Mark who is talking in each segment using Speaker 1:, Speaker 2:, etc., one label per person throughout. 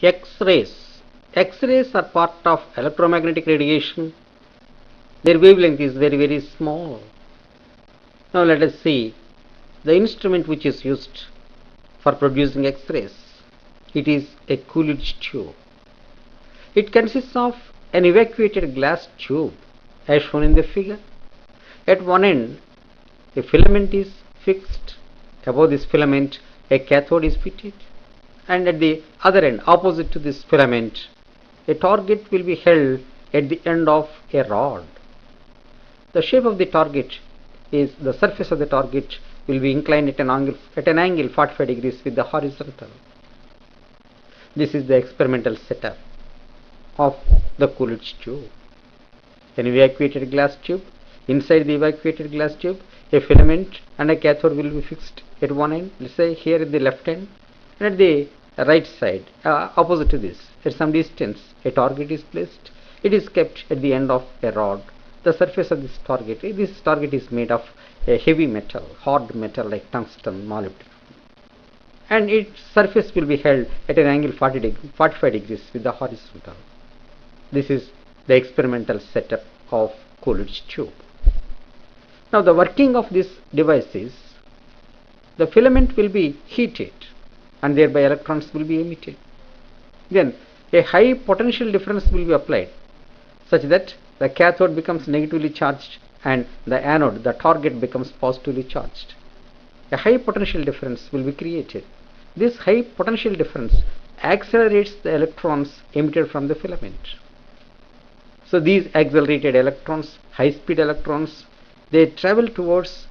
Speaker 1: X-rays. X-rays are part of electromagnetic radiation. Their wavelength is very, very small. Now let us see the instrument which is used for producing X-rays. It is a Coolidge tube. It consists of an evacuated glass tube as shown in the figure. At one end, a filament is fixed. Above this filament, a cathode is fitted. And at the other end, opposite to this filament, a target will be held at the end of a rod. The shape of the target is the surface of the target will be inclined at an angle 45 degrees with the horizontal. This is the experimental setup of the Coolidge tube. An evacuated glass tube. Inside the evacuated glass tube, a filament and a cathode will be fixed at one end, let's say here at the left end, and at the right side, opposite to this, at some distance, a target is placed. It is kept at the end of a rod. The surface of this target is made of a heavy metal, hard metal like tungsten, molybdenum. And its surface will be held at an angle 45 degrees with the horizontal. This is the experimental setup of Coolidge tube. Now the working of this device is the filament will be heated and thereby electrons will be emitted. Then a high potential difference will be applied such that the cathode becomes negatively charged and the anode, the target, becomes positively charged. A high potential difference will be created. This high potential difference accelerates the electrons emitted from the filament. So these accelerated electrons, high-speed electrons, they travel towards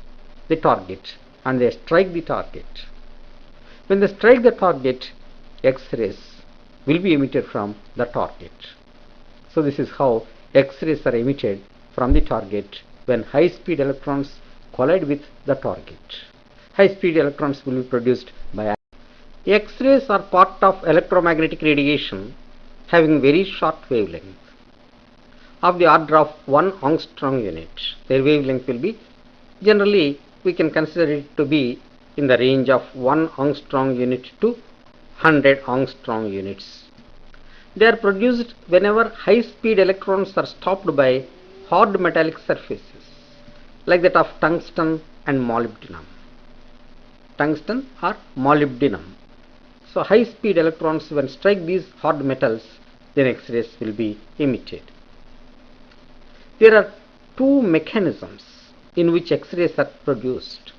Speaker 1: the target and they strike the target. When they strike the target, X-rays will be emitted from the target. So this is how X-rays are emitted from the target when high-speed electrons collide with the target. High-speed electrons will be produced by X-rays are part of electromagnetic radiation having very short wavelength of the order of 1 angstrom unit. Their wavelength will be, generally we can consider it to be in the range of 1 angstrom unit to 100 angstrom units. They are produced whenever high-speed electrons are stopped by hard metallic surfaces like that of tungsten and molybdenum. Tungsten or molybdenum. So high-speed electrons, when strike these hard metals, then X-rays will be emitted. There are two mechanisms in which X-rays are produced.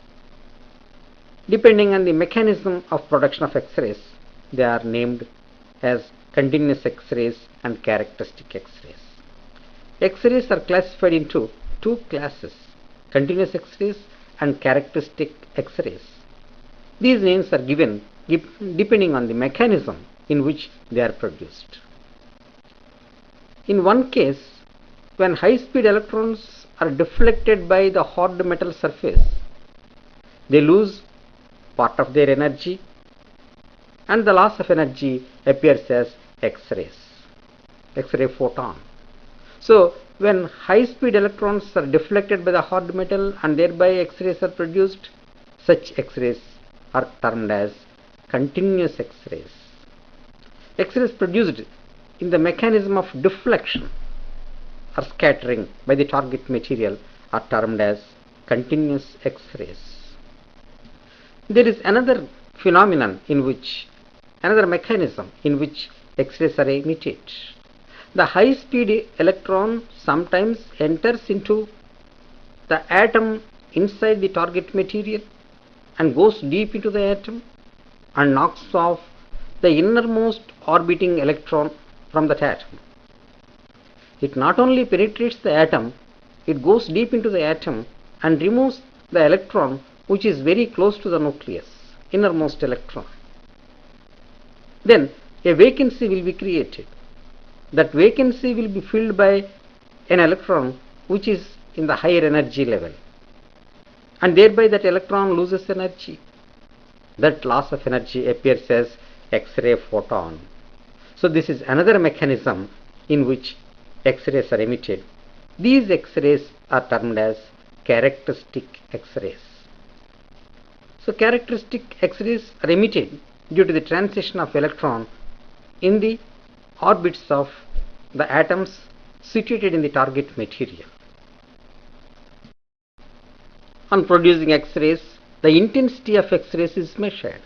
Speaker 1: Depending on the mechanism of production of X-rays, they are named as continuous X-rays and characteristic X-rays. X-rays are classified into two classes, continuous X-rays and characteristic X-rays. These names are given depending on the mechanism in which they are produced. In one case, when high-speed electrons are deflected by the hard metal surface, they lose part of their energy and the loss of energy appears as X-rays, X-ray photon. So when high-speed electrons are deflected by the hard metal and thereby X-rays are produced, such X-rays are termed as continuous X-rays. X-rays produced in the mechanism of deflection or scattering by the target material are termed as continuous X-rays. There is another phenomenon in which, another mechanism in which X-rays are emitted. The high-speed electron sometimes enters into the atom inside the target material and goes deep into the atom and knocks off the innermost orbiting electron from that atom. It not only penetrates the atom, it goes deep into the atom and removes the electron which is very close to the nucleus, innermost electron. Then a vacancy will be created. That vacancy will be filled by an electron which is in the higher energy level, and thereby that electron loses energy. That loss of energy appears as X-ray photon. So this is another mechanism in which X-rays are emitted. These X-rays are termed as characteristic X-rays. So characteristic X-rays are emitted due to the transition of electron in the orbits of the atoms situated in the target material. On producing X-rays, the intensity of X-rays is measured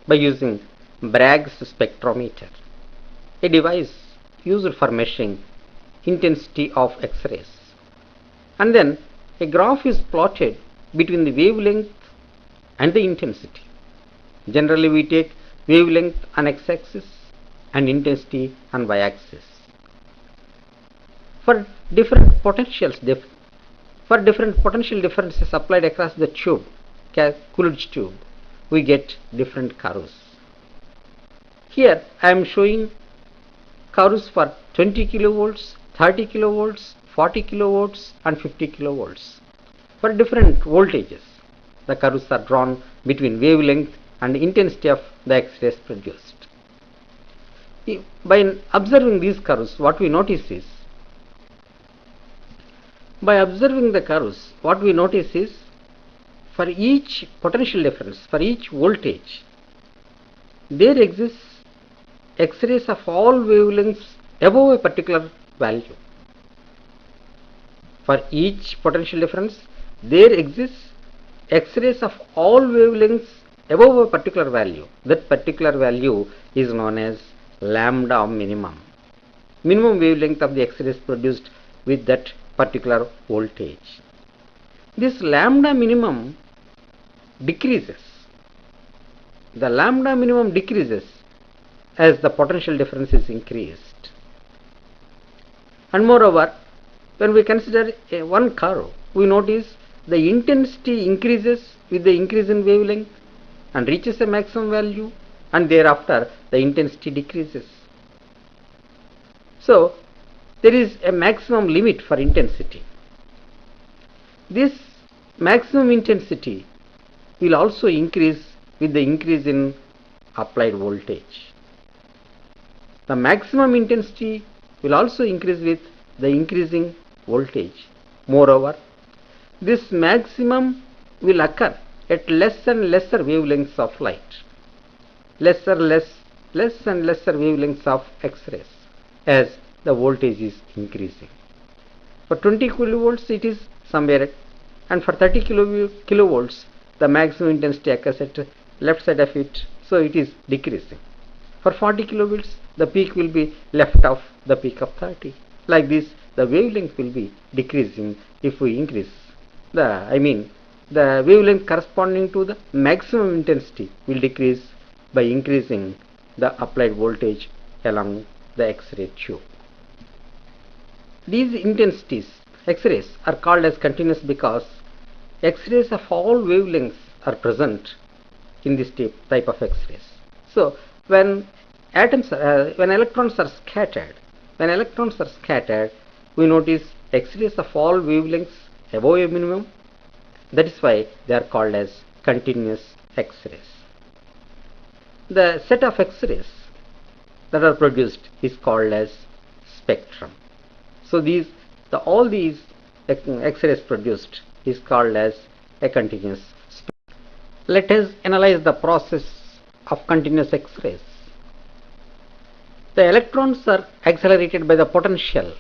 Speaker 1: by using Bragg's spectrometer, a device used for measuring intensity of X-rays. And then a graph is plotted between the wavelength and the intensity. Generally we take wavelength on x-axis and intensity on y-axis. For different potential differences applied across the tube, Coolidge tube, we get different curves. Here I am showing curves for 20 kilovolts, 30 kilovolts, 40 kilovolts and 50 kilovolts. For different voltages, the curves are drawn between wavelength and intensity of the X-rays produced. By observing these curves, what we notice is, for each potential difference, for each voltage, there exists X-rays of all wavelengths above a particular value. For each potential difference, there exists X-rays of all wavelengths above a particular value. That particular value is known as lambda minimum. Minimum wavelength of the X-rays produced with that particular voltage. This lambda minimum decreases. The lambda minimum decreases as the potential difference is increased. And moreover, when we consider one curve, we notice the intensity increases with the increase in wavelength and reaches a maximum value, and thereafter the intensity decreases. So there is a maximum limit for intensity. This maximum intensity will also increase with the increase in applied voltage. The maximum intensity will also increase with the increasing voltage. Moreover, this maximum will occur at less and lesser wavelengths of light, less and lesser wavelengths of X-rays as the voltage is increasing. For 20 kilovolts it is somewhere, and for 30 kilovolts the maximum intensity occurs at left side of it, so it is decreasing. For 40 kilovolts the peak will be left of the peak of 30. Like this, the wavelength will be decreasing if we increase the wavelength corresponding to the maximum intensity will decrease by increasing the applied voltage along the X-ray tube. These intensities, X-rays, are called as continuous because X-rays of all wavelengths are present in this type of X-rays. So when electrons are scattered, we notice X-rays of all wavelengths above a minimum. That is why they are called as continuous X-rays. The set of X-rays that are produced is called as spectrum. So all these X-rays produced is called as a continuous spectrum. Let us analyze the process of continuous X-rays. The electrons are accelerated by the potential.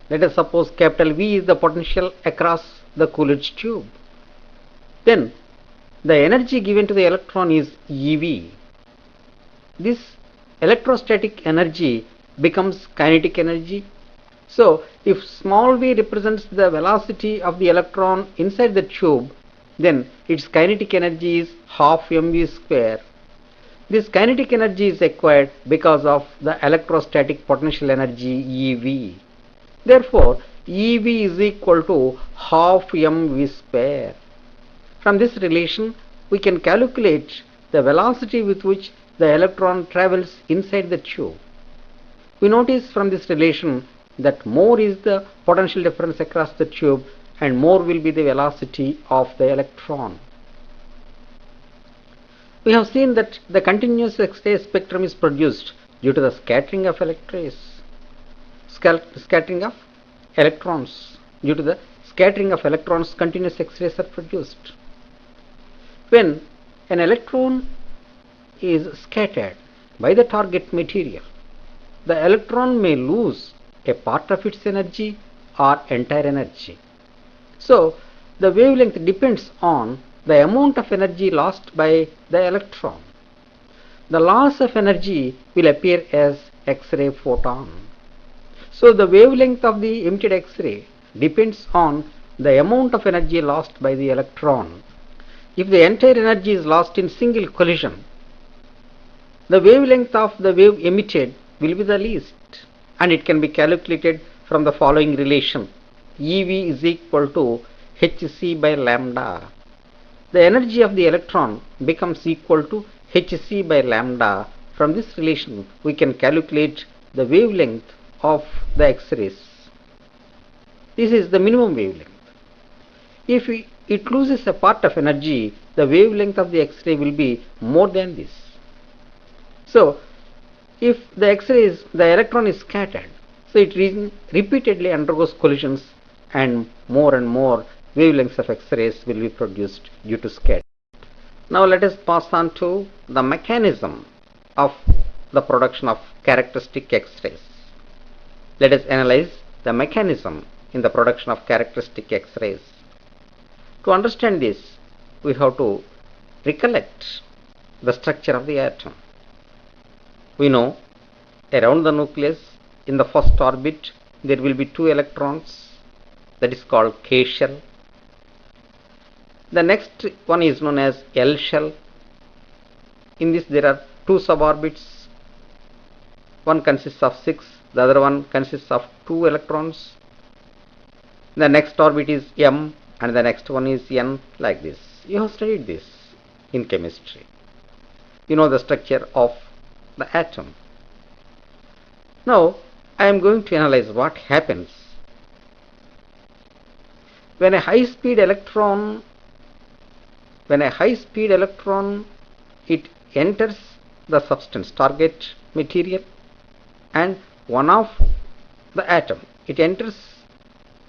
Speaker 1: Let us suppose capital V is the potential across the Coolidge tube. Then the energy given to the electron is eV. This electrostatic energy becomes kinetic energy. So if small v represents the velocity of the electron inside the tube, then its kinetic energy is half mv square. This kinetic energy is acquired because of the electrostatic potential energy EV. Therefore, EV is equal to half mv square. From this relation, we can calculate the velocity with which the electron travels inside the tube. We notice from this relation that more is the potential difference across the tube and more will be the velocity of the electron. We have seen that the continuous X-ray spectrum is produced due to the scattering of electrons. Due to the scattering of electrons, continuous X-rays are produced. When an electron is scattered by the target material, the electron may lose a part of its energy or entire energy. So the wavelength depends on the amount of energy lost by the electron. The loss of energy will appear as X-ray photon. So the wavelength of the emitted X-ray depends on the amount of energy lost by the electron. If the entire energy is lost in single collision, the wavelength of the wave emitted will be the least, and it can be calculated from the following relation: EV is equal to hc by lambda. The energy of the electron becomes equal to hc by lambda. From this relation we can calculate the wavelength of the X-rays. This is the minimum wavelength. If it loses a part of energy, the wavelength of the X-ray will be more than this. So if the X-ray the electron is scattered, so it repeatedly undergoes collisions, and more wavelengths of X-rays will be produced due to scattering. Now let us pass on to the mechanism of the production of characteristic X-rays. Let us analyze the mechanism in the production of characteristic X-rays. To understand this, we have to recollect the structure of the atom. We know around the nucleus in the first orbit there will be 2 electrons, that is called K shell. The next one is known as L shell. In this there are 2 suborbits. One consists of 6, the other one consists of 2 electrons. The next orbit is M and the next one is N, like this. You have studied this in chemistry. You know the structure of the atom. Now I am going to analyze what happens when a high speed electron it enters the substance target material, and one of the atom it enters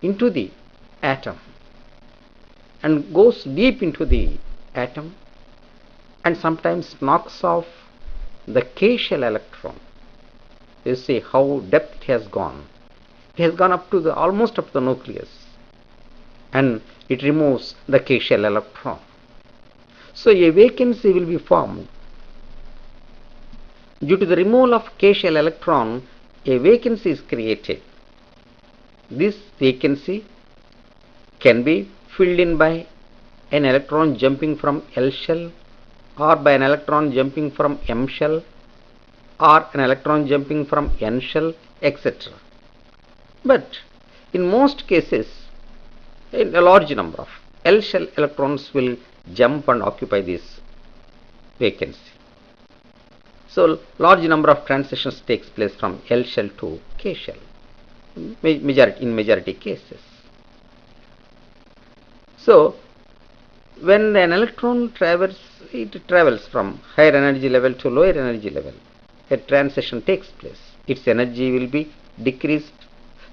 Speaker 1: into the atom and goes deep into the atom and sometimes knocks off the K shell electron. You see how depth it has gone. It has gone up to almost up to the nucleus, and it removes the K shell electron. So a vacancy will be formed. Due to the removal of K shell electron, a vacancy is created. This vacancy can be filled in by an electron jumping from L shell, or by an electron jumping from M shell, or an electron jumping from N shell, etc. But in most cases, a large number of L shell electrons will jump and occupy this vacancy. So large number of transitions takes place from L shell to K shell in majority cases. So when an electron travels from higher energy level to lower energy level, a transition takes place. Its energy will be decreased.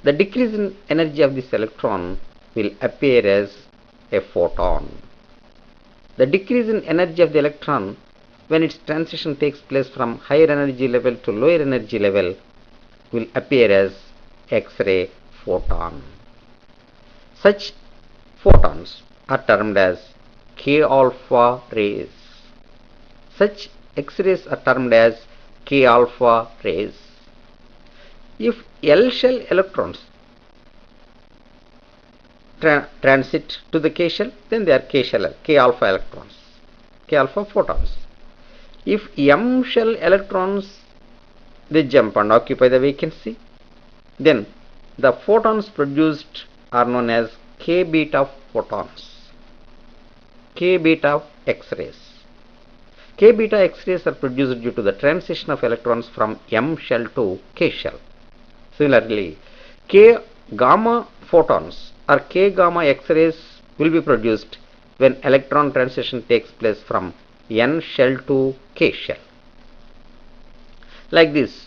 Speaker 1: The decrease in energy of this electron will appear as a photon. The decrease in energy of the electron when its transition takes place from higher energy level to lower energy level will appear as X-ray photon. Such photons are termed as K alpha rays. Such X-rays are termed as K alpha rays. If L shell electrons transit to the K shell, then they are K alpha electrons, K alpha photons. If M shell electrons they jump and occupy the vacancy, then the photons produced are known as K beta photons, K beta X-rays. K beta X-rays are produced due to the transition of electrons from M shell to K shell. Similarly, K gamma photons or K gamma X-rays will be produced when electron transition takes place from N shell to K shell. Like this,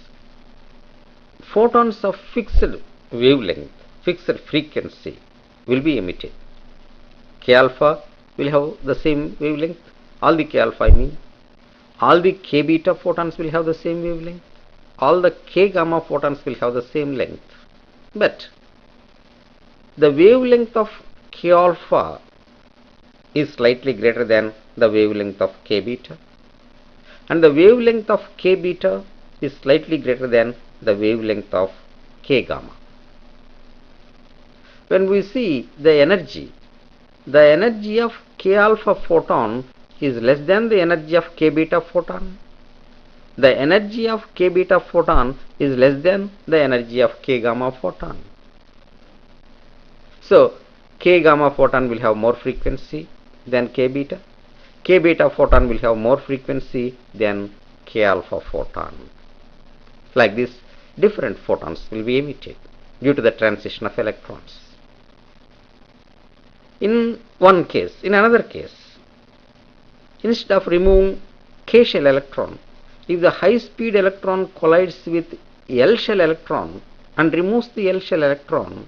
Speaker 1: photons of fixed wavelength, fixed frequency will be emitted. K alpha will have the same wavelength, all the K alpha all the K beta photons will have the same wavelength. all the k gamma photons will have the same length. But the wavelength of k alpha is slightly greater than the wavelength of k beta, and the wavelength of k beta is slightly greater than the wavelength of k gamma. When we see the energy of k alpha photon is less than the energy of k beta photon. The energy of k beta photon is less than the energy of k gamma photon. So k gamma photon will have more frequency than k beta. K beta photon will have more frequency than k alpha photon. Like this, different photons will be emitted due to the transition of electrons. In another case, instead of removing k shell electron, if the high speed electron collides with L shell electron and removes the L shell electron,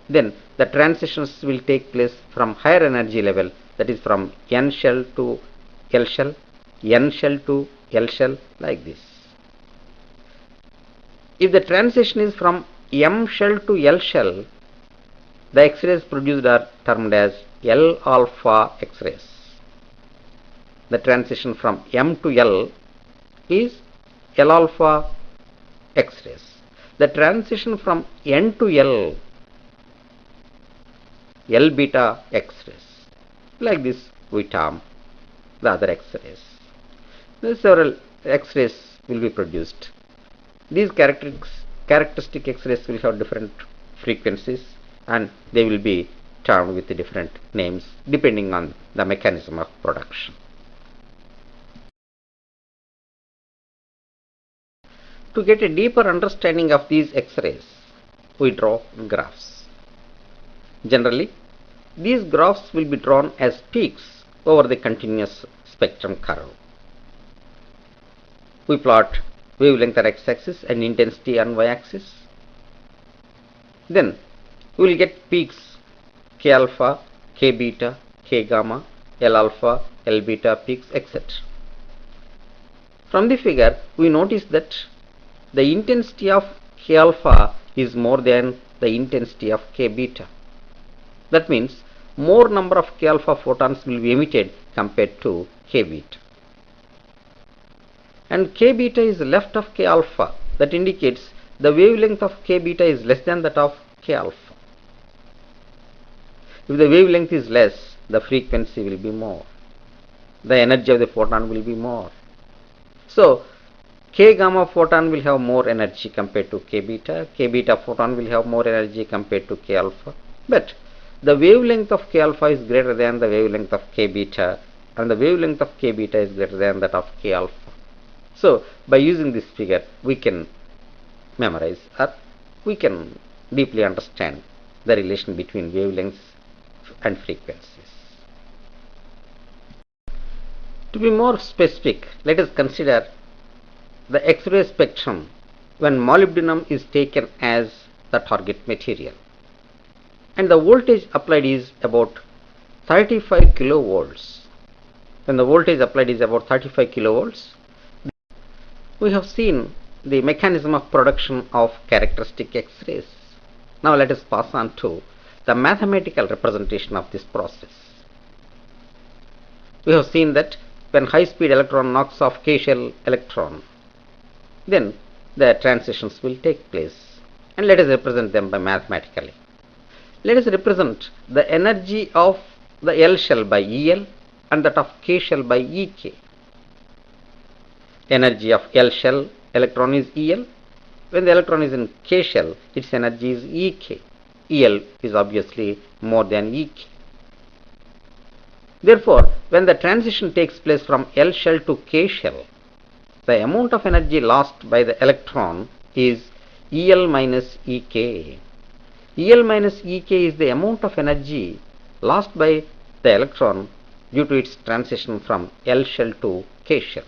Speaker 1: then the transitions will take place from higher energy level, that is from N shell to L shell, N shell to L shell, like this. If the transition is from M shell to L shell, the X-rays produced are termed as L alpha X-rays. The transition from M to L is L alpha X-rays. The transition from N to L, L beta X-rays. Like this we term the other X-rays. Several X-rays will be produced. These characteristic X-rays will have different frequencies, and they will be termed with different names depending on the mechanism of production. To get a deeper understanding of these X-rays, we draw graphs. Generally, these graphs will be drawn as peaks over the continuous spectrum curve. We plot wavelength on x-axis and intensity on y-axis. Then we will get peaks k alpha, k beta, k gamma, L alpha, L beta peaks, etc. From the figure, we notice that the intensity of k alpha is more than the intensity of k beta. That means more number of k alpha photons will be emitted compared to k beta. And k beta is left of k alpha. That indicates the wavelength of k beta is less than that of k alpha. If the wavelength is less, the frequency will be more. The energy of the photon will be more. So k gamma photon will have more energy compared to k beta photon will have more energy compared to k alpha. But the wavelength of k alpha is greater than the wavelength of k beta, and the wavelength of k beta is greater than that of k alpha. So by using this figure, we can memorize, or we can deeply understand the relation between wavelengths and frequencies. To be more specific, let us consider the X-ray spectrum when molybdenum is taken as the target material, and the voltage applied is about 35 kilovolts. When the voltage applied is about 35 kilovolts, we have seen the mechanism of production of characteristic X-rays. Now let us pass on to the mathematical representation of this process. We have seen that when high-speed electron knocks off k-shell electron, then the transitions will take place, and let us represent them by mathematically. Let us represent the energy of the L shell by EL and that of k shell by EK. Energy of L shell electron is EL. When the electron is in k shell, its energy is EK. EL is obviously more than EK. Therefore, when the transition takes place from L shell to k shell, the amount of energy lost by the electron is EL minus EK. EL minus EK is the amount of energy lost by the electron due to its transition from L shell to k shell.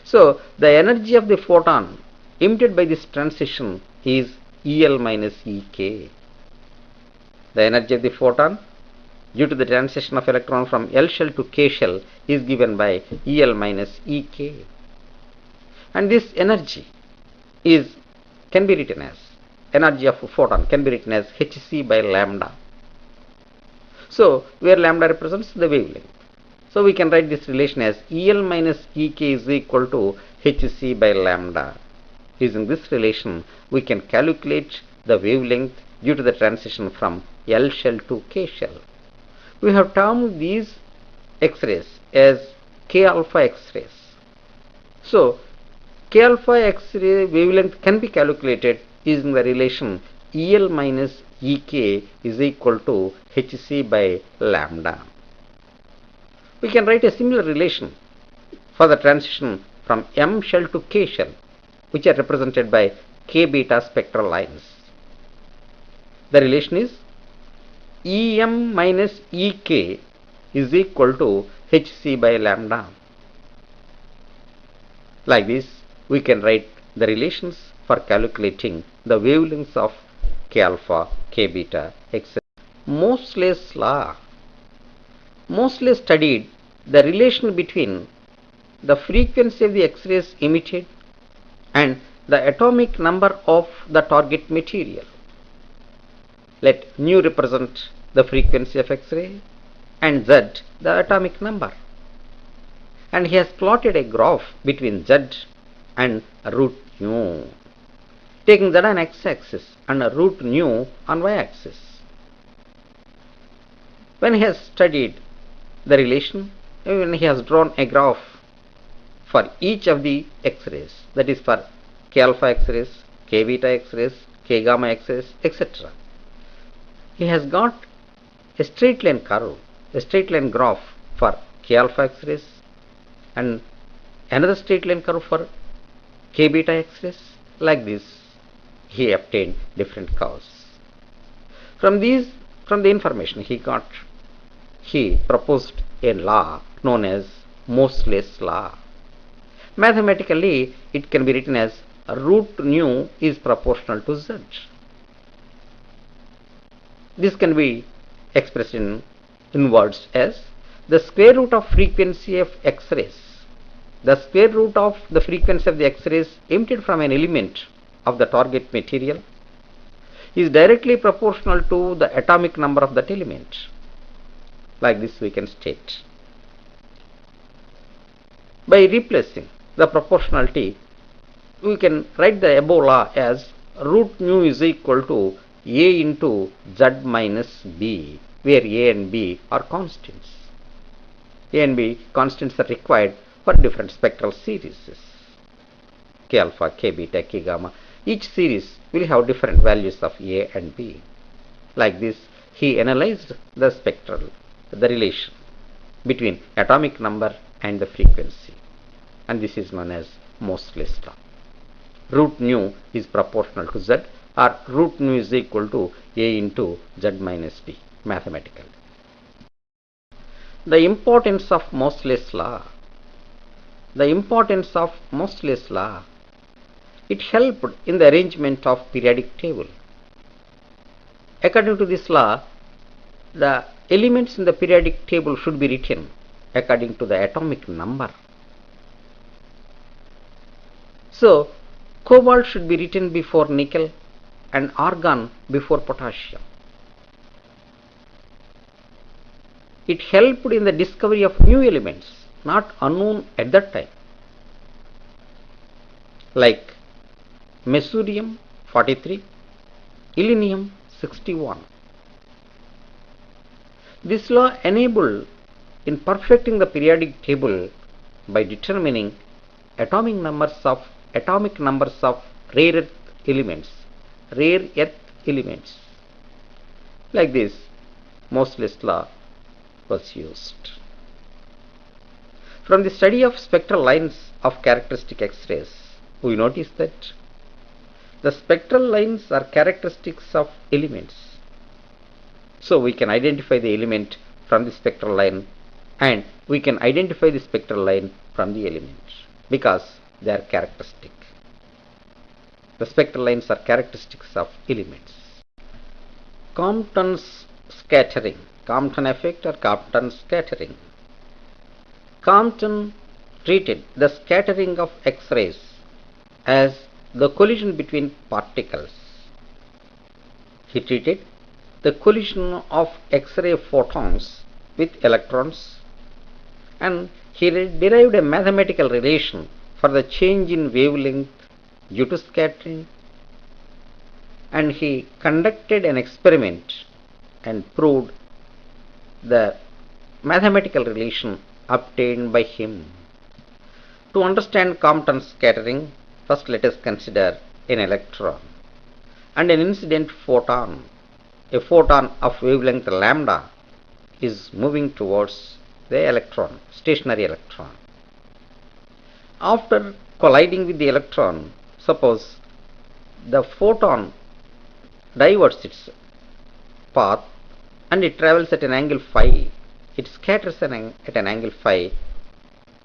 Speaker 1: So the energy of the photon emitted by this transition is EL minus EK. The energy of the photon due to the transition of electron from L shell to k shell is given by EL minus EK. And this energy is can be written as energy of a photon can be written as hc by lambda. So where lambda represents the wavelength. So we can write this relation as EL minus EK is equal to hc by lambda. Using this relation, we can calculate the wavelength due to the transition from L shell to K shell. We have termed these X-rays as K alpha X-rays. So K alpha X-ray wavelength can be calculated using the relation EL minus EK is equal to hc by lambda. We can write a similar relation for the transition from M shell to K shell, which are represented by K beta spectral lines. The relation is EM minus EK is equal to hc by lambda. Like this, we can write the relations for calculating the wavelengths of K alpha, K beta, etc. Moseley's law. Moseley studied the relation between the frequency of the X-rays emitted and the atomic number of the target material. Let nu represent the frequency of X-ray and Z the atomic number. And he has plotted a graph between Z and root nu, taking Z on x-axis and root nu on y-axis. When he has studied the relation, when he has drawn a graph for each of the X-rays, that is for K alpha X-rays, K beta X-rays, K gamma X-rays, etc. He has got a straight line curve, a straight line graph for K alpha X-rays and another straight line curve for K beta X-rays. Like this, he obtained different curves. From the information he got, he proposed a law known as Moseley's law. Mathematically, it can be written as root nu is proportional to Z. This can be expressed in words as the square root of frequency of X-rays. The square root of the frequency of the X-rays emitted from an element of the target material is directly proportional to the atomic number of that element. Like this we can state. By replacing the proportionality, we can write the above law as root nu is equal to A into Z minus B, where A and B are constants. A and B constants are required for different spectral series, K alpha, K beta, K gamma. Each series will have different values of A and B. Like this, he analyzed the relation between atomic number and the frequency, and this is known as Moseley's law. Root nu is proportional to Z, or root nu is equal to A into Z minus B mathematically. The importance of Moseley's law. The importance of Moseley's law. It helped in the arrangement of periodic table. According to this law, the elements in the periodic table should be written according to the atomic number. So, cobalt should be written before nickel and argon before potassium. It helped in the discovery of new elements not unknown at that time, like mesurium 43, selenium 61. This law enabled in perfecting the periodic table by determining atomic numbers of rare earth elements. Like this, Moseley's law was used. From the study of spectral lines of characteristic X-rays, we notice that the spectral lines are characteristics of elements. So we can identify the element from the spectral line, and we can identify the spectral line from the element because they are characteristic. The spectral lines are characteristics of elements. Compton's scattering, Compton effect or Compton scattering. Compton treated the scattering of X-rays as the collision between particles. He treated the collision of X-ray photons with electrons, and he derived a mathematical relation for the change in wavelength due to scattering, and he conducted an experiment and proved the mathematical relation obtained by him. To understand Compton scattering, first let us consider an electron and an incident photon. A photon of wavelength lambda is moving towards the electron, stationary electron. After colliding with the electron, suppose the photon diverts its path and it travels at an angle phi. It scatters at an angle phi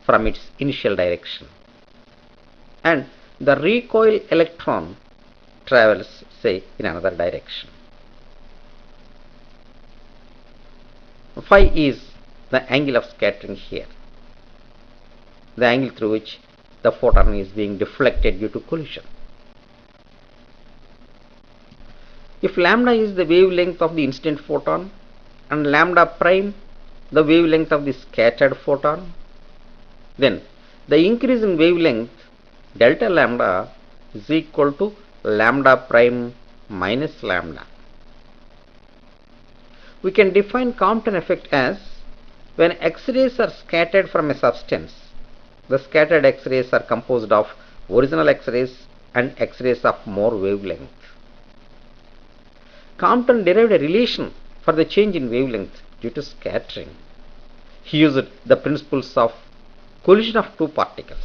Speaker 1: from its initial direction, and the recoil electron travels, say, in another direction. Phi is the angle of scattering here, the angle through which the photon is being deflected due to collision. If lambda is the wavelength of the incident photon and lambda prime the wavelength of the scattered photon, then the increase in wavelength delta lambda is equal to lambda prime minus lambda. We can define Compton effect as when X-rays are scattered from a substance, the scattered X-rays are composed of original X-rays and X-rays of more wavelength. Compton derived a relation for the change in wavelength due to scattering. He used the principles of collision of two particles.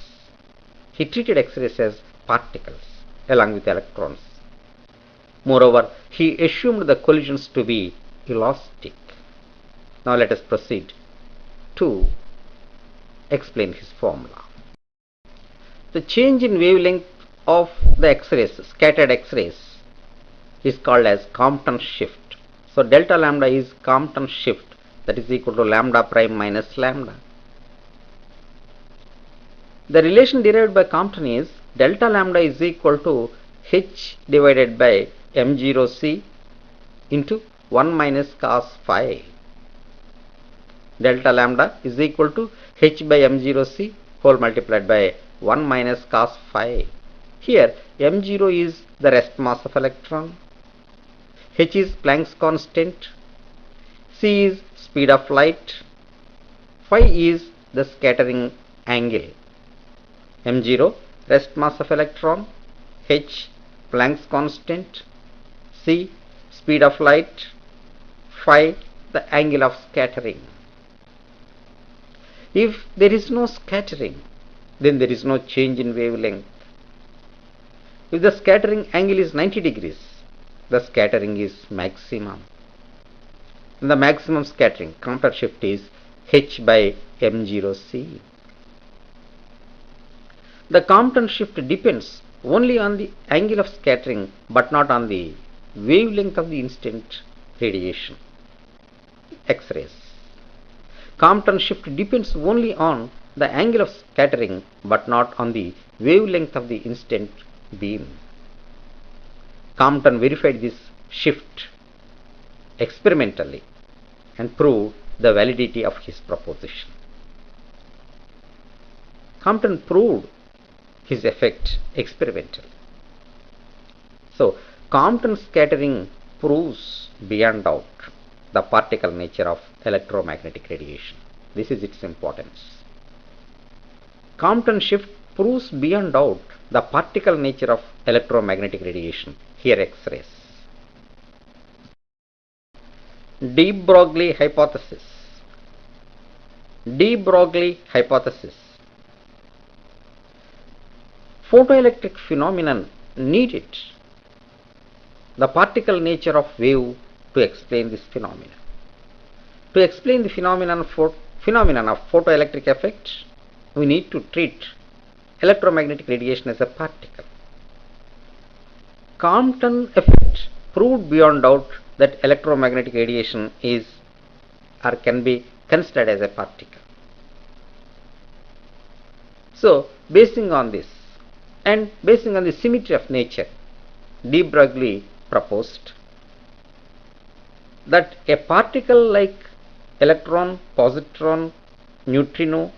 Speaker 1: He treated X-rays as particles along with electrons. Moreover, he assumed the collisions to be elastic. Now let us proceed to explain his formula. The change in wavelength of the X-rays, scattered X-rays, is called as Compton shift. So delta lambda is Compton shift, that is equal to lambda prime minus lambda. The relation derived by Compton is delta lambda is equal to h divided by m0c into 1 minus cos phi. Delta lambda is equal to h by m0c whole multiplied by 1 minus cos phi. Here m0 is the rest mass of electron, h is Planck's constant, c is speed of light, phi is the scattering angle. m0 rest mass of electron, h Planck's constant, c speed of light, phi the angle of scattering. If there is no scattering, then there is no change in wavelength. If the scattering angle is 90 degrees, the scattering is maximum. And the maximum scattering Compton shift is h by m0c. The Compton shift depends only on the angle of scattering but not on the wavelength of the incident radiation, X-rays. Compton shift depends only on the angle of scattering but not on the wavelength of the incident beam. Compton verified this shift experimentally and proved the validity of his proposition. Compton proved his effect experimentally. So, Compton scattering proves beyond doubt the particle nature of electromagnetic radiation. This is its importance. Compton shift proves beyond doubt the particle nature of electromagnetic radiation, here X-rays. De Broglie hypothesis. De Broglie hypothesis. Photoelectric phenomenon needed the particle nature of wave to explain this phenomenon. To explain the phenomenon of photoelectric effect, we need to treat electromagnetic radiation as a particle. Compton effect proved beyond doubt that electromagnetic radiation is or can be considered as a particle. So, basing on this And basing on the symmetry of nature, de Broglie proposed that a particle like electron, positron, neutrino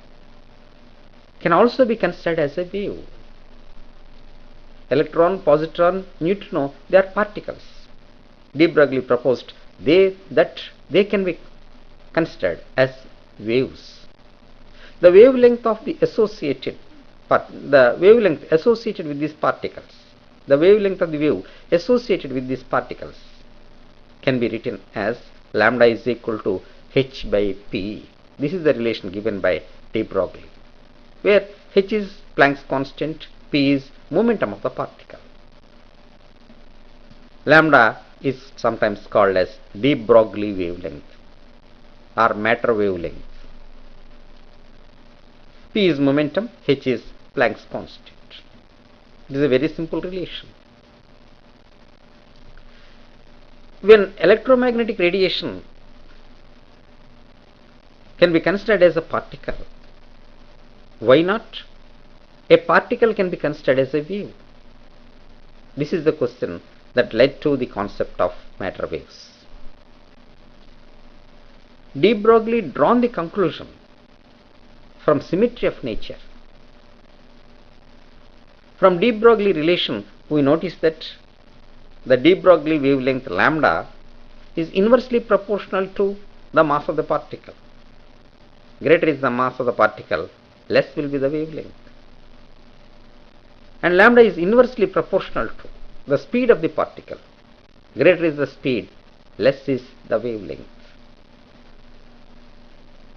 Speaker 1: can also be considered as a wave. Electron, positron, neutrino, they are particles. De Broglie proposed that they can be considered as waves. The wavelength of the associated with these particles, the wavelength of the wave associated with these particles can be written as lambda is equal to h by p. This is the relation given by de Broglie, where h is Planck's constant, p is momentum of the particle. Lambda is sometimes called as de Broglie wavelength or matter wavelength. P is momentum, h is Planck's constant. It is a very simple relation. When electromagnetic radiation can be considered as a particle, why not a particle can be considered as a wave? This is the question that led to the concept of matter waves. De Broglie drawn the conclusion from symmetry of nature. From de Broglie relation, we notice that the de Broglie wavelength lambda is inversely proportional to the mass of the particle. Greater is the mass of the particle, less will be the wavelength. And lambda is inversely proportional to the speed of the particle. Greater is the speed, less is the wavelength.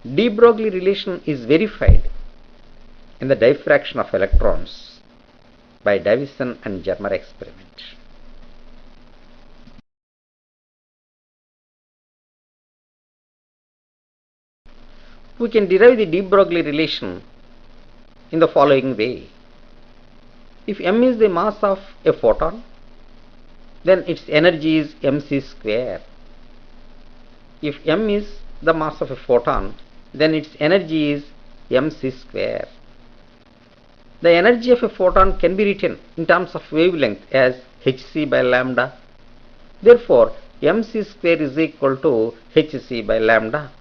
Speaker 1: De Broglie relation is verified in the diffraction of electrons by Davison and Germer experiment. We can derive the de Broglie relation in the following way. If m is the mass of a photon, then its energy is mc square. If m is the mass of a photon, then its energy is mc square. The energy of a photon can be written in terms of wavelength as hc by lambda. Therefore, mc square is equal to hc by lambda.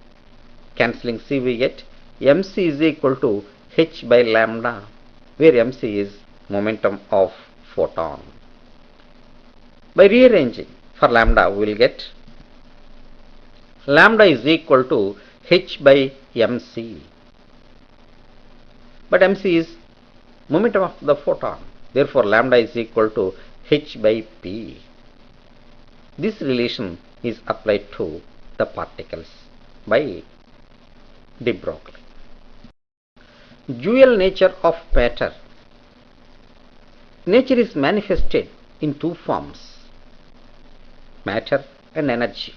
Speaker 1: Cancelling c, we get mc is equal to h by lambda, where mc is momentum of photon. By rearranging for lambda, we will get lambda is equal to h by mc. But mc is momentum of the photon. Therefore, lambda is equal to h by p. This relation is applied to the particles by de Broglie. Dual nature of matter. Nature is manifested in two forms, matter and energy.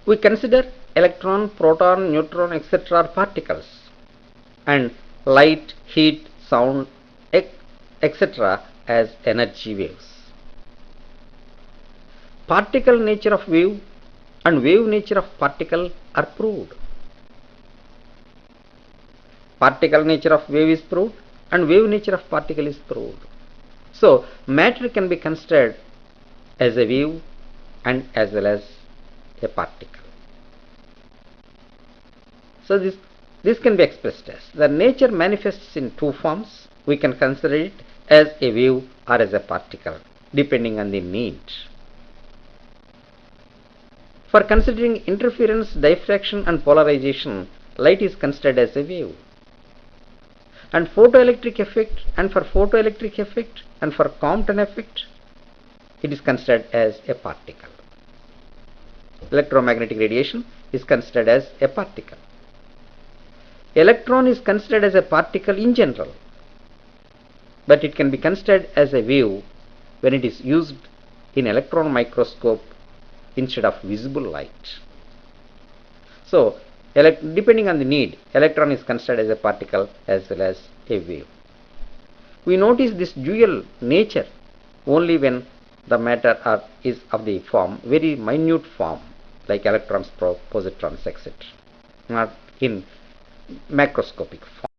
Speaker 1: We consider electron, proton, neutron, etc. are particles, and light, heat, sound, etc. as energy waves. Particle nature of wave and wave nature of particle are proved. Particle nature of wave is proved and wave nature of particle is proved. So, matter can be considered as a wave and as well as a particle. So, this can be expressed as the nature manifests in two forms. We can consider it as a wave or as a particle depending on the need. For considering interference, diffraction and polarization, light is considered as a wave. And photoelectric effect, and for photoelectric effect and for Compton effect, it is considered as a particle. Electromagnetic radiation is considered as a particle. Electron is considered as a particle in general, but it can be considered as a wave when it is used in electron microscope instead of visible light. So, depending on the need, electron is considered as a particle as well as a wave. We notice this dual nature only when the matter is of the form, very minute form, like electrons, positrons, etc., not in macroscopic form.